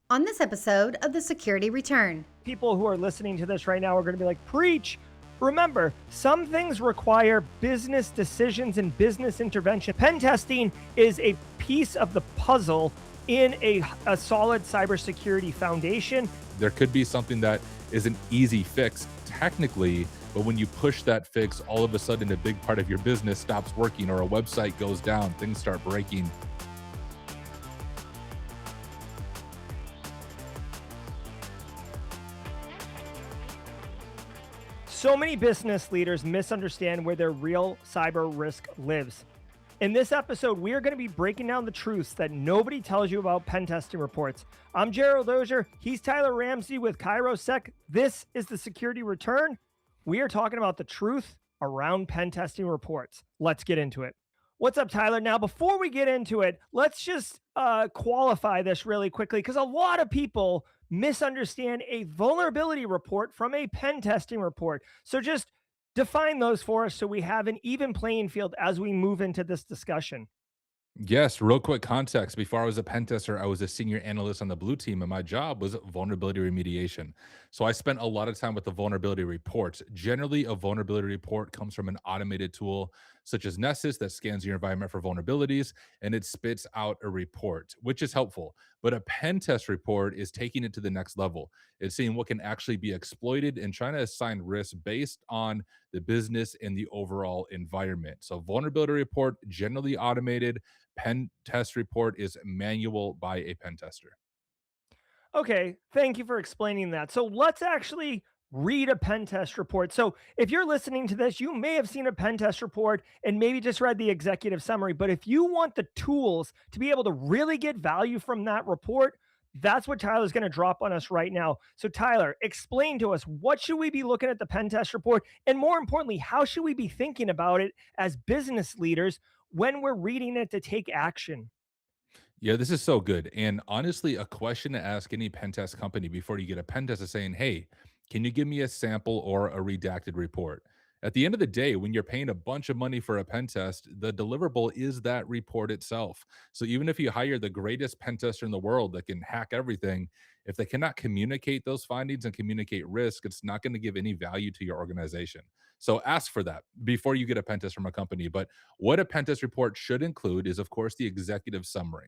On this episode of the Security Return. People who are listening to this right now are going to be like, preach. Remember, some things require business decisions and business intervention. Pen testing is a piece of the puzzle in a solid cybersecurity foundation. There could be something that is an easy fix technically, but when you push that fix, all of a sudden a big part of your business stops working or a website goes down, things start breaking. So many business leaders misunderstand where their real cyber risk lives. In this episode, we are going to be breaking down the truths that nobody tells you about pen testing reports. I'm Gerald Auger. He's Tyler Ramsbey with Kairos Sec. This is the Security Return. We are talking about the truth around pen testing reports. Let's get into it. What's up, Tyler? Now, before we get into it, let's just qualify this really quickly because a lot of people misunderstand a vulnerability report from a pen testing report. So just define those for us so we have an even playing field as we move into this discussion. Yes, real quick context. Before I was a pen tester, I was a senior analyst on the blue team, and my job was vulnerability remediation. So I spent a lot of time with the vulnerability reports. Generally, a vulnerability report comes from an automated tool such as Nessus that scans your environment for vulnerabilities and it spits out a report, which is helpful. But a pen test report is taking it to the next level. It's seeing what can actually be exploited and trying to assign risk based on the business and the overall environment. So, vulnerability report, generally automated. Pen test report is manual by a pen tester. Okay, thank you for explaining that. So let's actually read a pen test report. So if you're listening to this, you may have seen a pen test report and maybe just read the executive summary. But if you want the tools to be able to really get value from that report, that's what Tyler's going to drop on us right now. So Tyler, explain to us, what should we be looking at the pen test report? And more importantly, how should we be thinking about it as business leaders when we're reading it to take action? Yeah, this is so good. And honestly, a question to ask any pen test company before you get a pen test is saying, hey, can you give me a sample or a redacted report? At the end of the day, when you're paying a bunch of money for a pen test, the deliverable is that report itself. So even if you hire the greatest pen tester in the world that can hack everything, if they cannot communicate those findings and communicate risk, it's not going to give any value to your organization. So ask for that before you get a pen test from a company. But what a pen test report should include is, of course, the executive summary.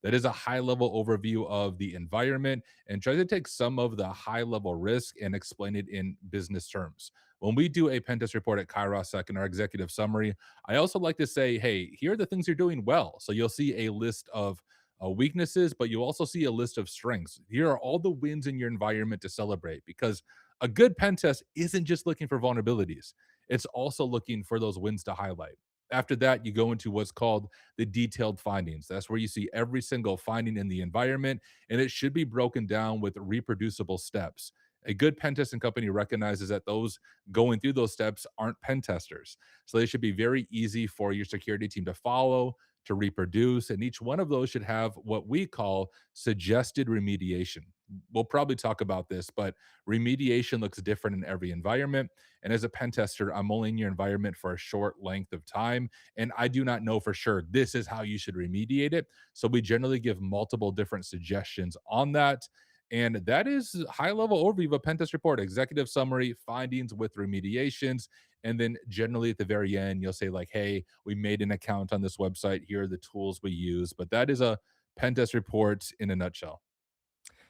That is a high level overview of the environment and try to take some of the high level risk and explain it in business terms. When we do a pen test report at Kairos Sec in our executive summary, I also like to say, hey, here are the things you're doing well. So you'll see a list of weaknesses, but you'll also see a list of strengths. Here are all the wins in your environment to celebrate because a good pen test isn't just looking for vulnerabilities, it's also looking for those wins to highlight. After that, you go into what's called the detailed findings. That's where you see every single finding in the environment, and it should be broken down with reproducible steps. A good pen testing company recognizes that those going through those steps aren't pen testers. So they should be very easy for your security team to follow, to reproduce, and each one of those should have what we call suggested remediation. We'll probably talk about this, but remediation looks different in every environment. And as a pen tester, I'm only in your environment for a short length of time. And I do not know for sure this is how you should remediate it. So we generally give multiple different suggestions on that. And that is high level overview of a pen test report, executive summary, findings with remediations. And then generally at the very end, you'll say, like, hey, we made an account on this website. Here are the tools we use. But that is a pen test report in a nutshell.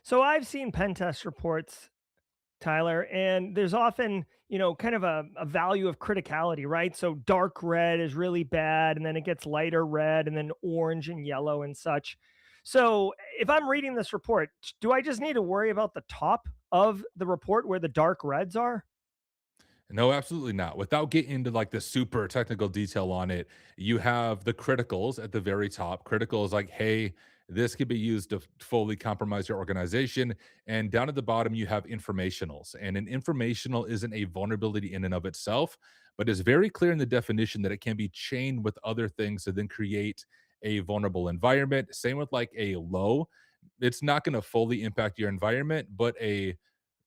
So I've seen pen test reports, Tyler, and there's often, kind of a value of criticality, right? So dark red is really bad, and then it gets lighter red, and then orange and yellow and such. So if I'm reading this report, do I just need to worry about the top of the report where the dark reds are? No, absolutely not. Without getting into like the super technical detail on it, you have the criticals at the very top. Critical is like, hey, this could be used to fully compromise your organization. And down at the bottom, you have informationals. And an informational isn't a vulnerability in and of itself, but it's very clear in the definition that it can be chained with other things to then create a vulnerable environment. Same with like a low. It's not going to fully impact your environment, but a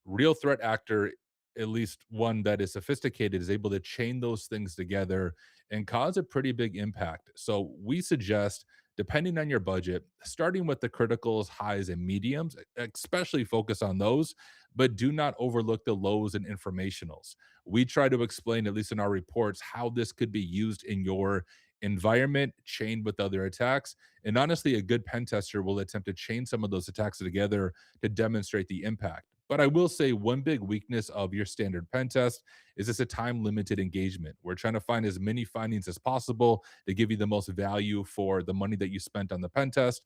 real threat actor, at least one that is sophisticated, is able to chain those things together and cause a pretty big impact. So we suggest depending on your budget, starting with the criticals, highs, and mediums, especially focus on those, but do not overlook the lows and informationals. We try to explain, at least in our reports, how this could be used in your environment chained with other attacks. And honestly, a good pen tester will attempt to chain some of those attacks together to demonstrate the impact. But I will say one big weakness of your standard pen test is it's a time limited engagement. We're trying to find as many findings as possible to give you the most value for the money that you spent on the pen test.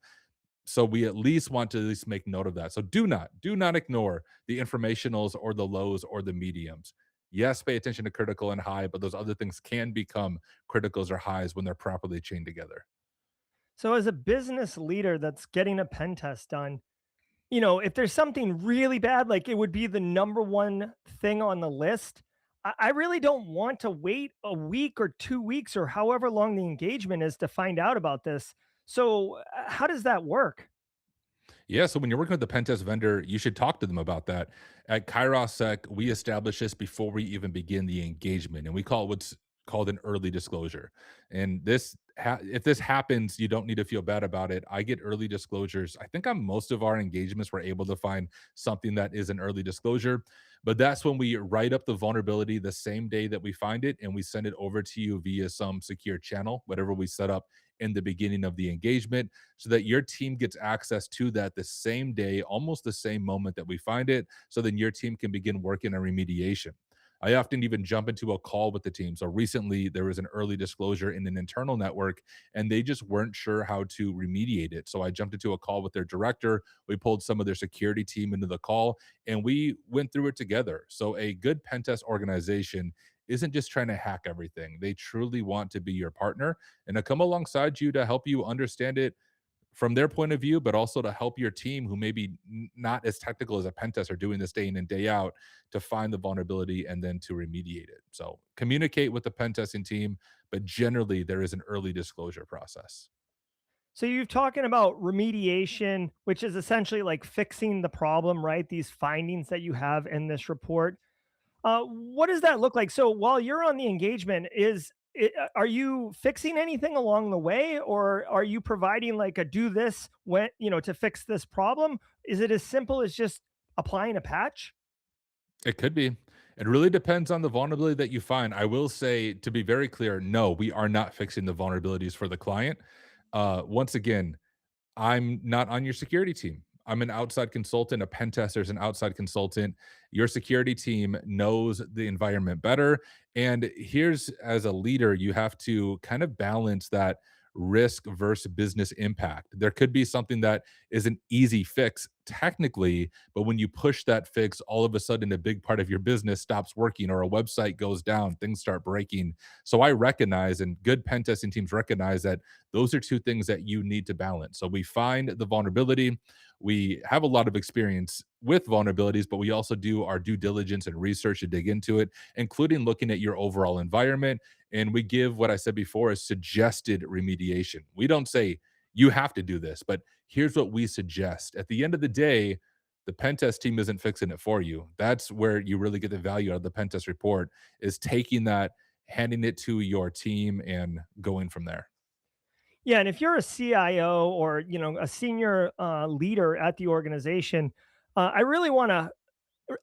So we at least want to at least make note of that. So do not ignore the informationals or the lows or the mediums. Yes, pay attention to critical and high, but those other things can become criticals or highs when they're properly chained together. So, as a business leader that's getting a pen test done, if there's something really bad, like it would be the number one thing on the list. I really don't want to wait a week or 2 weeks or however long the engagement is to find out about this. So, how does that work? Yeah, so when you're working with the pen test vendor, you should talk to them about that. At Kairos Sec, we establish this before we even begin the engagement, and we call it what's called an early disclosure. And if this happens, you don't need to feel bad about it. I get early disclosures. I think on most of our engagements, we're able to find something that is an early disclosure, but that's when we write up the vulnerability the same day that we find it, and we send it over to you via some secure channel, whatever we set up in the beginning of the engagement, so that your team gets access to that the same day, almost the same moment that we find it. So then your team can begin working on remediation. I often even jump into a call with the team. So recently there was an early disclosure in an internal network and they just weren't sure how to remediate it. So I jumped into a call with their director. We pulled some of their security team into the call and we went through it together. So a good pen test organization isn't just trying to hack everything. They truly want to be your partner and to come alongside you to help you understand it from their point of view, but also to help your team who maybe not as technical as a pen tester doing this day in and day out to find the vulnerability and then to remediate it. So communicate with the pen testing team, but generally there is an early disclosure process. So, you're talking about remediation, which is essentially like fixing the problem, right? These findings that you have in this report. What does that look like? So while you're on the engagement, are you fixing anything along the way, or are you providing like a do this when to fix this problem? Is it as simple as just applying a patch? It could be. It really depends on the vulnerability that you find. I will say, to be very clear, no, we are not fixing the vulnerabilities for the client. Once again, I'm not on your security team. I'm an outside consultant. A pen tester is an outside consultant. Your security team knows the environment better. And here's, as a leader, you have to kind of balance that risk versus business impact. There could be something that is an easy fix technically, but when you push that fix, all of a sudden a big part of your business stops working or a website goes down, things start breaking. So I recognize, and good pen testing teams recognize, that those are two things that you need to balance. So we find the vulnerability. We have a lot of experience with vulnerabilities, but we also do our due diligence and research to dig into it, including looking at your overall environment. And we give what I said before is suggested remediation. We don't say you have to do this, but here's what we suggest. At the end of the day, the pen test team isn't fixing it for you. That's where you really get the value out of the pen test report, is taking that, handing it to your team and going from there. Yeah, and if you're a CIO or a senior leader at the organization, I really want to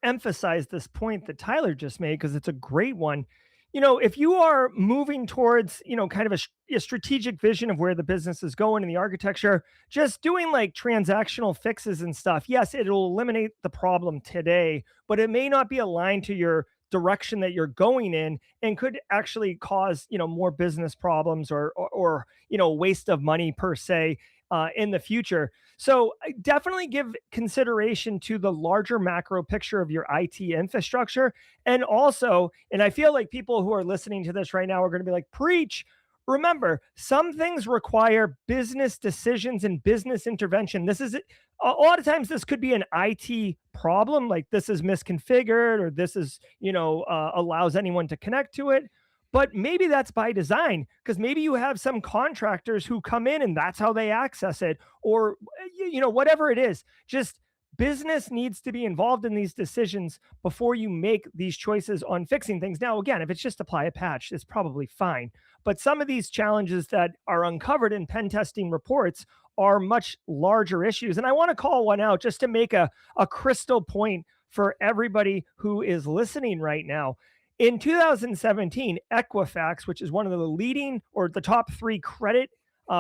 emphasize this point that Tyler just made because it's a great one. If you are moving towards, kind of a strategic vision of where the business is going in the architecture, just doing like transactional fixes and stuff, yes, it'll eliminate the problem today, but it may not be aligned to your direction that you're going in and could actually cause, more business problems or waste of money per se in the future. So definitely give consideration to the larger macro picture of your IT infrastructure. And also, and I feel like people who are listening to this right now are going to be like, preach. Remember, some things require business decisions and business intervention. This is a lot of times this could be an IT problem, like this is misconfigured or this is, allows anyone to connect to it. But maybe that's by design because maybe you have some contractors who come in and that's how they access it, or whatever it is. Just business needs to be involved in these decisions before you make these choices on fixing things. Now, again, if it's just apply a patch, it's probably fine. But some of these challenges that are uncovered in pen testing reports are much larger issues. And I want to call one out just to make a crystal point for everybody who is listening right now. In 2017, Equifax, which is one of the leading or the top three credit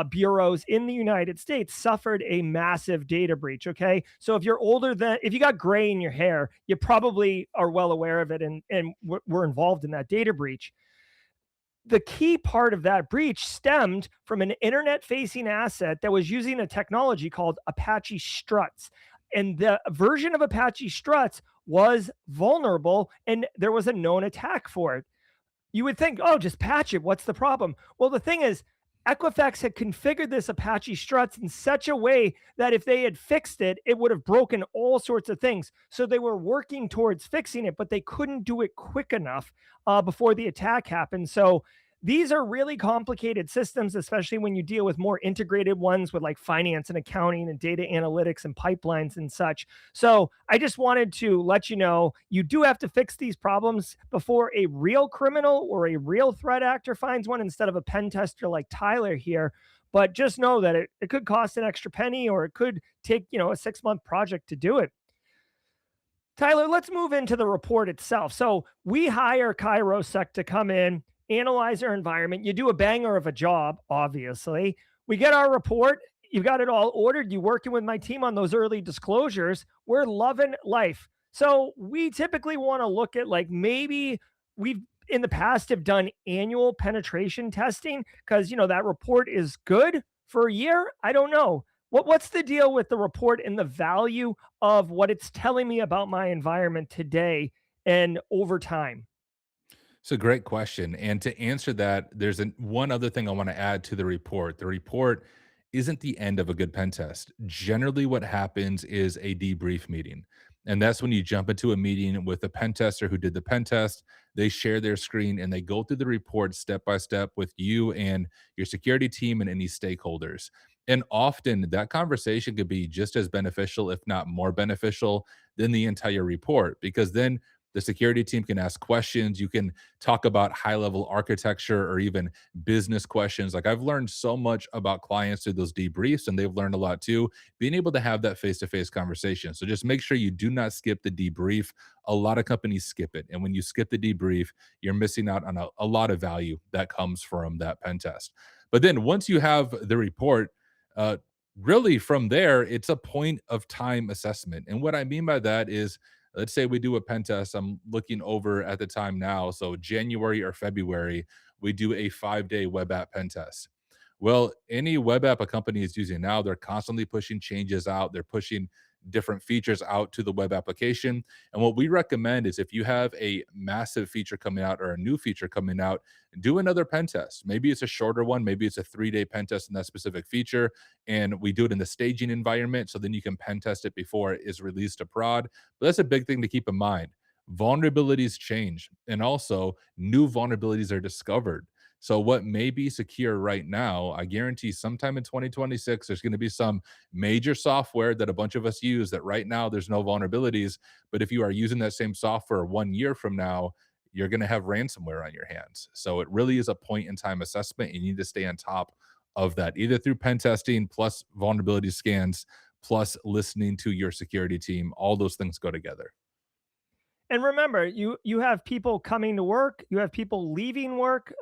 bureaus in the United States, suffered a massive data breach. Okay. So if you got gray in your hair, you probably are well aware of it and were involved in that data breach. The key part of that breach stemmed from an internet facing asset that was using a technology called Apache Struts. And the version of Apache Struts was vulnerable, and there was a known attack for it. You would think, oh, just patch it. What's the problem? Well, the thing is, Equifax had configured this Apache Struts in such a way that if they had fixed it, it would have broken all sorts of things. So they were working towards fixing it, but they couldn't do it quick enough before the attack happened. So these are really complicated systems, especially when you deal with more integrated ones with like finance and accounting and data analytics and pipelines and such. So I just wanted to let you know you do have to fix these problems before a real criminal or a real threat actor finds one instead of a pen tester like Tyler here. But just know that it could cost an extra penny or it could take, a 6-month project to do it. Tyler, let's move into the report itself. So we hire Kairos Sec to come in, analyze our environment. You do a banger of a job, obviously. We get our report. You've got it all ordered. You working with my team on those early disclosures. We're loving life. So we typically want to look at like maybe we've in the past have done annual penetration testing because that report is good for a year. I don't know. What's the deal with the report and the value of what it's telling me about my environment today and over time? It's a great question. And to answer that, there's one other thing I want to add to the report. The report isn't the end of a good pen test. Generally, what happens is a debrief meeting. And that's when you jump into a meeting with the pen tester who did the pen test. They share their screen and they go through the report step by step with you and your security team and any stakeholders. And often that conversation could be just as beneficial, if not more beneficial, than the entire report, because then the security team can ask questions. You can talk about high level architecture or even business questions. Like I've learned so much about clients through those debriefs, and they've learned a lot too, being able to have that face to face conversation. So just make sure you do not skip the debrief. A lot of companies skip it. And when you skip the debrief, you're missing out on a lot of value that comes from that pen test. But then once you have the report, uh, really from there, it's a point of time assessment. And what I mean by that is, let's say we do a pen test. I'm looking over at the time now. So January or February, we do a 5-day web app pen test. Well, any web app a company is using now, they're constantly pushing changes out. They're pushing different features out to the web application. And what we recommend is if you have a massive feature coming out or a new feature coming out, do another pen test. Maybe it's a shorter one. Maybe it's a 3-day pen test in that specific feature. And we do it in the staging environment. So then you can pen test it before it is released to prod. But that's a big thing to keep in mind. Vulnerabilities change. And also, new vulnerabilities are discovered. So what may be secure right now, I guarantee sometime in 2026, there's going to be some major software that a bunch of us use that right now there's no vulnerabilities. But if you are using that same software 1 year from now, you're going to have ransomware on your hands. So it really is a point in time assessment. You need to stay on top of that, either through pen testing plus vulnerability scans, plus listening to your security team. All those things go together. And remember, you have people coming to work, you have people leaving work,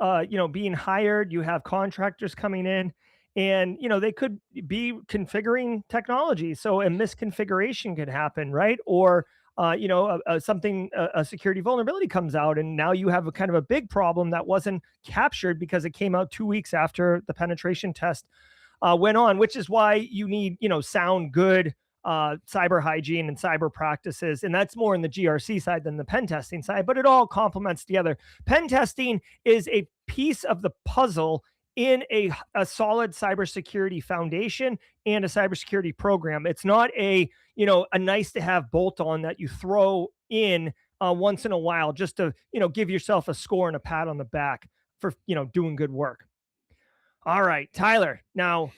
being hired, you have contractors coming in, and they could be configuring technology. So a misconfiguration could happen, right? Or a security vulnerability comes out, and now you have a kind of a big problem that wasn't captured because it came out 2 weeks after the penetration test went on, which is why you need sound good cyber hygiene and cyber practices. And that's more in the GRC side than the pen testing side, but it all complements together. Pen testing is a piece of the puzzle in a solid cybersecurity foundation and a cybersecurity program. It's not a nice to have bolt on that you throw in once in a while just to, give yourself a score and a pat on the back for, doing good work. All right, Tyler. Now,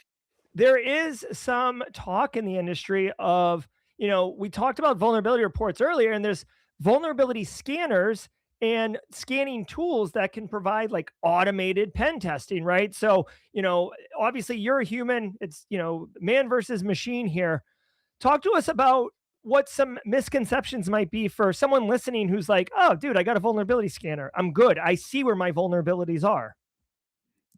there is some talk in the industry of, we talked about vulnerability reports earlier, and there's vulnerability scanners and scanning tools that can provide like automated pen testing, right? So, obviously you're a human, it's, man versus machine here. Talk to us about what some misconceptions might be for someone listening who's like, oh, dude, I got a vulnerability scanner. I'm good. I see where my vulnerabilities are.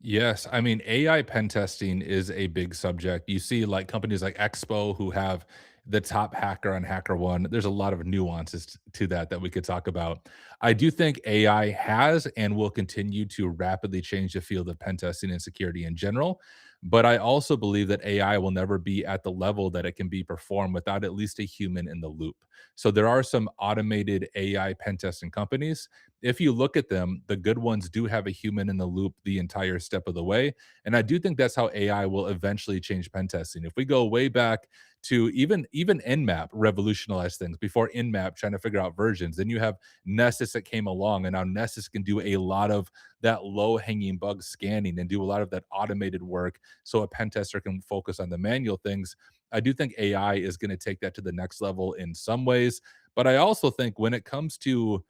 Yes, I mean AI pen testing is a big subject. You see like companies like Expo who have the top hacker on HackerOne. There's a lot of nuances to that we could talk about. I do think AI has and will continue to rapidly change the field of pen testing and security in general. But I also believe that AI will never be at the level that it can be performed without at least a human in the loop. So there are some automated AI pen testing companies. If you look at them, the good ones do have a human in the loop the entire step of the way. And I do think that's how AI will eventually change pen testing. If we go way back to even Nmap revolutionized things before Nmap trying to figure out versions. Then you have Nessus that came along, and now Nessus can do a lot of that low hanging bug scanning and do a lot of that automated work, so a pen tester can focus on the manual things. I do think AI is going to take that to the next level in some ways, but I also think when it comes to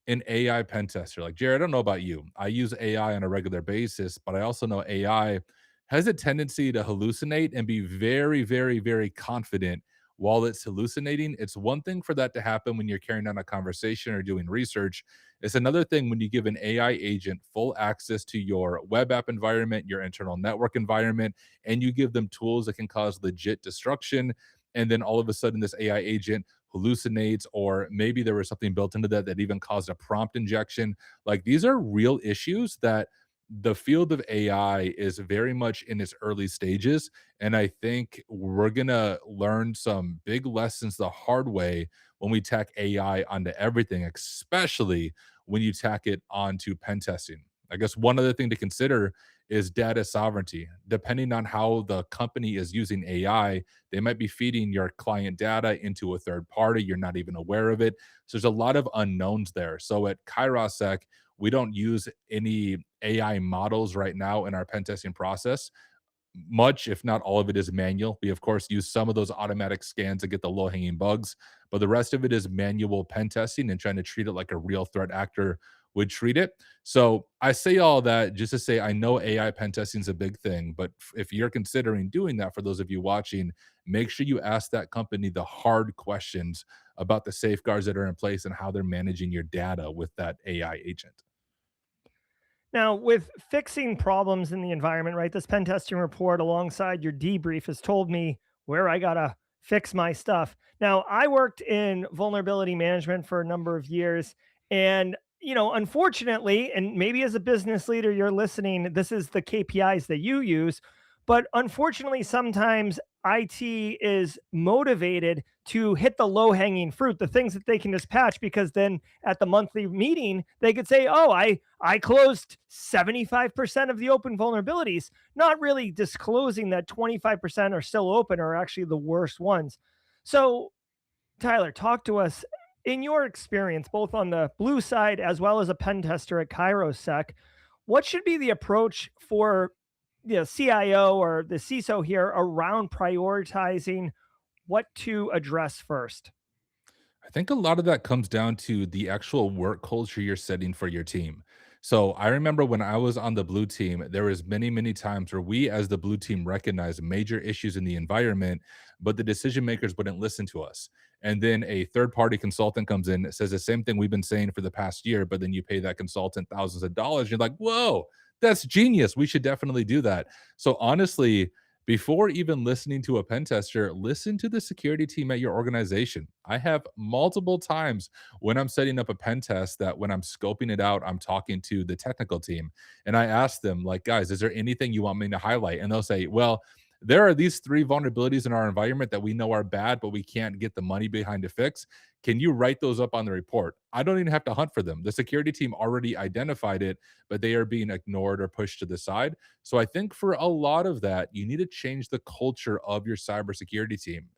an AI pen tester. Like, Jared, I don't know about you. I use AI on a regular basis, but I also know AI has a tendency to hallucinate and be very, very, very confident while it's hallucinating. It's one thing for that to happen when you're carrying on a conversation or doing research. It's another thing when you give an AI agent full access to your web app environment, your internal network environment, and you give them tools that can cause legit destruction. And then all of a sudden, this AI agent hallucinates, or maybe there was something built into that that even caused a prompt injection. Like, these are real issues that the field of AI is very much in its early stages. And I think we're going to learn some big lessons the hard way when we tack AI onto everything, especially when you tack it onto pen testing. I guess one other thing to consider is data sovereignty. Depending on how the company is using AI, they might be feeding your client data into a third party. You're not even aware of it. So there's a lot of unknowns there. So at Kairos Sec, we don't use any AI models right now in our pen testing process. Much, if not all of it, is manual. We, of course, use some of those automatic scans to get the low hanging bugs, but the rest of it is manual pen testing and trying to treat it like a real threat actor would treat it. So I say all that just to say I know AI pen testing is a big thing, but if you're considering doing that, for those of you watching, make sure you ask that company the hard questions about the safeguards that are in place and how they're managing your data with that AI agent. Now, with fixing problems in the environment, right? This pen testing report alongside your debrief has told me where I got to fix my stuff. Now, I worked in vulnerability management for a number of years. And, unfortunately, and maybe as a business leader, you're listening, this is the KPIs that you use. But unfortunately, sometimes IT is motivated to hit the low hanging fruit, the things that they can just patch, because then at the monthly meeting, they could say, oh, I closed 75% of the open vulnerabilities, not really disclosing that 25% are still open or actually the worst ones. So, Tyler, talk to us in your experience, both on the blue side as well as a pen tester at Kairos Sec. What should be the approach for the CIO or the CISO here around prioritizing what to address first? I think a lot of that comes down to the actual work culture you're setting for your team. So I remember when I was on the blue team, there was many, many times where we as the blue team recognized major issues in the environment, but the decision makers wouldn't listen to us. And then a third party consultant comes in, says the same thing we've been saying for the past year, but then you pay that consultant thousands of dollars. You're like, whoa, that's genius. We should definitely do that. So honestly, before even listening to a pen tester, listen to the security team at your organization. I have multiple times when I'm setting up a pen test that when I'm scoping it out, I'm talking to the technical team and I ask them, like, guys, is there anything you want me to highlight? And they'll say, well, there are these three vulnerabilities in our environment that we know are bad, but we can't get the money behind to fix. Can you write those up on the report? I don't even have to hunt for them. The security team already identified it, but they are being ignored or pushed to the side. So I think for a lot of that, you need to change the culture of your cybersecurity team.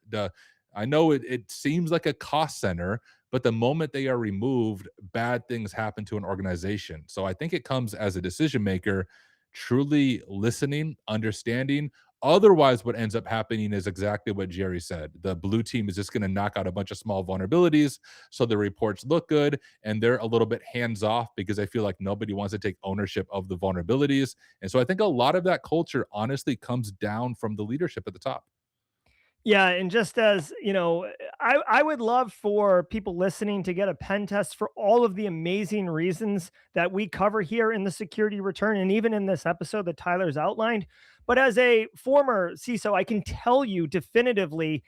I know it seems like a cost center, but the moment they are removed, bad things happen to an organization. So I think it comes as a decision maker, truly listening, understanding, Otherwise, what ends up happening is exactly what Jerry said. The blue team is just going to knock out a bunch of small vulnerabilities so the reports look good, and they're a little bit hands off because I feel like nobody wants to take ownership of the vulnerabilities. And so I think a lot of that culture honestly comes down from the leadership at the top. Yeah, and just as you know, I would love for people listening to get a pen test for all of the amazing reasons that we cover here in the security return and even in this episode that Tyler's outlined. But as a former CISO, I can tell you definitively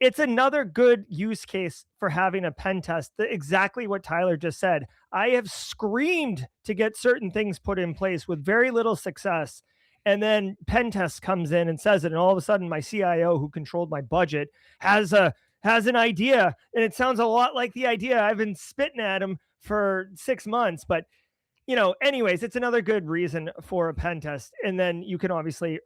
it's another good use case for having a pen test. Exactly what Tyler just said. I have screamed to get certain things put in place with very little success. And then pen test comes in and says it. And all of a sudden, my CIO, who controlled my budget, has an idea. And it sounds a lot like the idea I've been spitting at him for 6 months. But anyways, it's another good reason for a pen test. And then you can obviously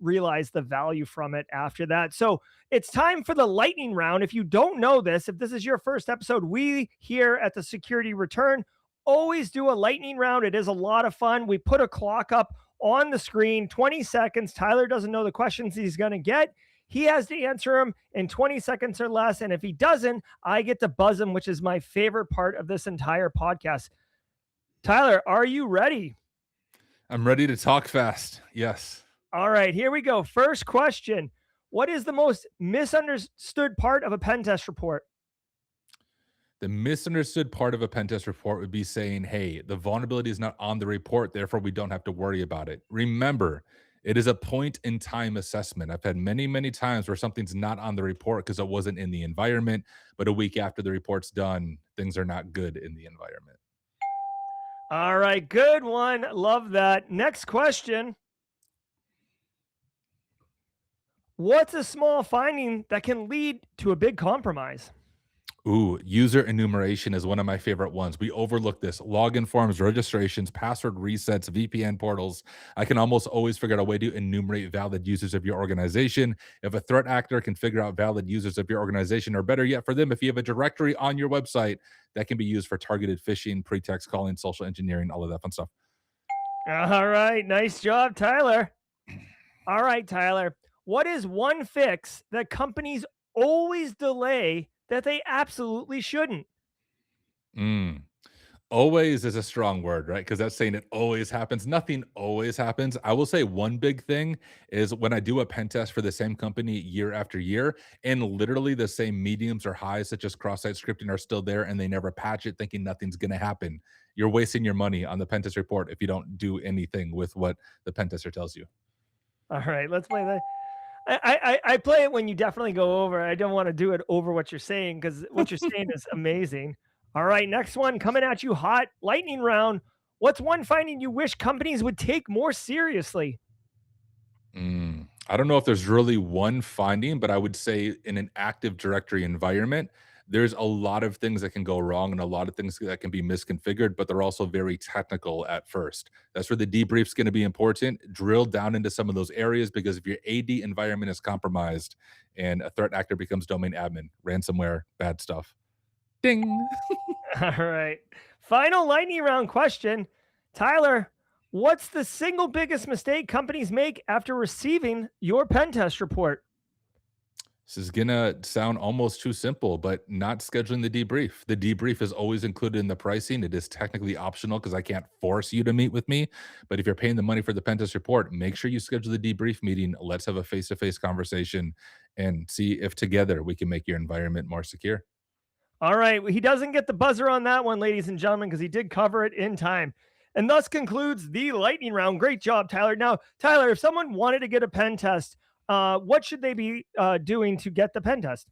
realize the value from it after that. So it's time for the lightning round. If you don't know this, if this is your first episode, we here at the Security Return always do a lightning round. It is a lot of fun. We put a clock up on the screen, 20 seconds. Tyler doesn't know the questions he's going to get. He has to answer them in 20 seconds or less. And if he doesn't, I get to buzz him, which is my favorite part of this entire podcast. Tyler, are you ready? I'm ready to talk fast. Yes. All right, here we go. First question. What is the most misunderstood part of a pen test report? The misunderstood part of a pen test report would be saying, hey, the vulnerability is not on the report, therefore we don't have to worry about it. Remember, it is a point in time assessment. I've had many, many times where something's not on the report because it wasn't in the environment, but a week after the report's done, things are not good in the environment. All right, good one. Love that. Next question. What's a small finding that can lead to a big compromise? Ooh, user enumeration is one of my favorite ones. We overlook this. Login forms, registrations, password resets, VPN portals. I can almost always figure out a way to enumerate valid users of your organization. If a threat actor can figure out valid users of your organization, or better yet for them, if you have a directory on your website that can be used for targeted phishing, pretext calling, social engineering, all of that fun stuff. All right, nice job, Tyler. All right, Tyler. What is one fix that companies always delay that they absolutely shouldn't? Mm. Always is a strong word, right? Because that's saying it always happens. Nothing always happens. I will say one big thing is when I do a pen test for the same company year after year, and literally the same mediums or highs, such as cross-site scripting, are still there, and they never patch it, thinking nothing's going to happen. You're wasting your money on the pen test report if you don't do anything with what the pen tester tells you. All right, let's play that. I play it when you definitely go over. I don't want to do it over what you're saying because what you're saying is amazing. All right, next one coming at you hot. Lightning round. What's one finding you wish companies would take more seriously? I don't know if there's really one finding, but I would say in an Active Directory environment, there's a lot of things that can go wrong and a lot of things that can be misconfigured, but they're also very technical at first. That's where the debrief is going to be important. Drill down into some of those areas because if your AD environment is compromised and a threat actor becomes domain admin, ransomware, bad stuff. Ding. All right. Final lightning round question. Tyler, what's the single biggest mistake companies make after receiving your pen test report? This is gonna sound almost too simple, but not scheduling the debrief. The debrief is always included in the pricing. It is technically optional because I can't force you to meet with me. But if you're paying the money for the Pentest report, make sure you schedule the debrief meeting. Let's have a face-to-face conversation and see if together we can make your environment more secure. All right. He doesn't get the buzzer on that one, ladies and gentlemen, because he did cover it in time. And thus concludes the lightning round. Great job, Tyler. Now, Tyler, if someone wanted to get a pen test, what should they be doing to get the pen test?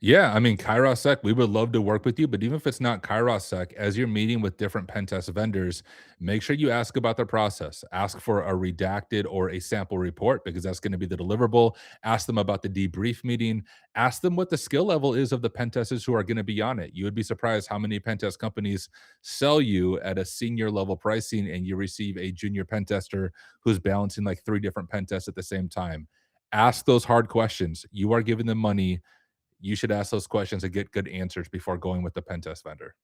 Yeah, I mean, Kairos Sec, we would love to work with you, but even if it's not Kairos Sec, as you're meeting with different pen test vendors, make sure you ask about their process. Ask for a redacted or a sample report because that's going to be the deliverable. Ask them about the debrief meeting. Ask them what the skill level is of the pen testers who are going to be on it. You would be surprised how many pen test companies sell you at a senior level pricing and you receive a junior pen tester who's balancing like 3 different pen tests at the same time. Ask those hard questions. You are giving them money. You should ask those questions and get good answers before going with the pen test vendor.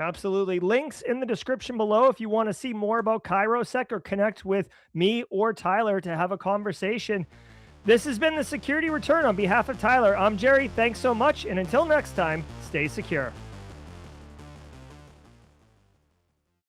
Absolutely. Links in the description below if you want to see more about Kairos Sec or connect with me or Tyler to have a conversation. This has been the Security Return. On behalf of Tyler, I'm Jerry. Thanks so much. And until next time, stay secure.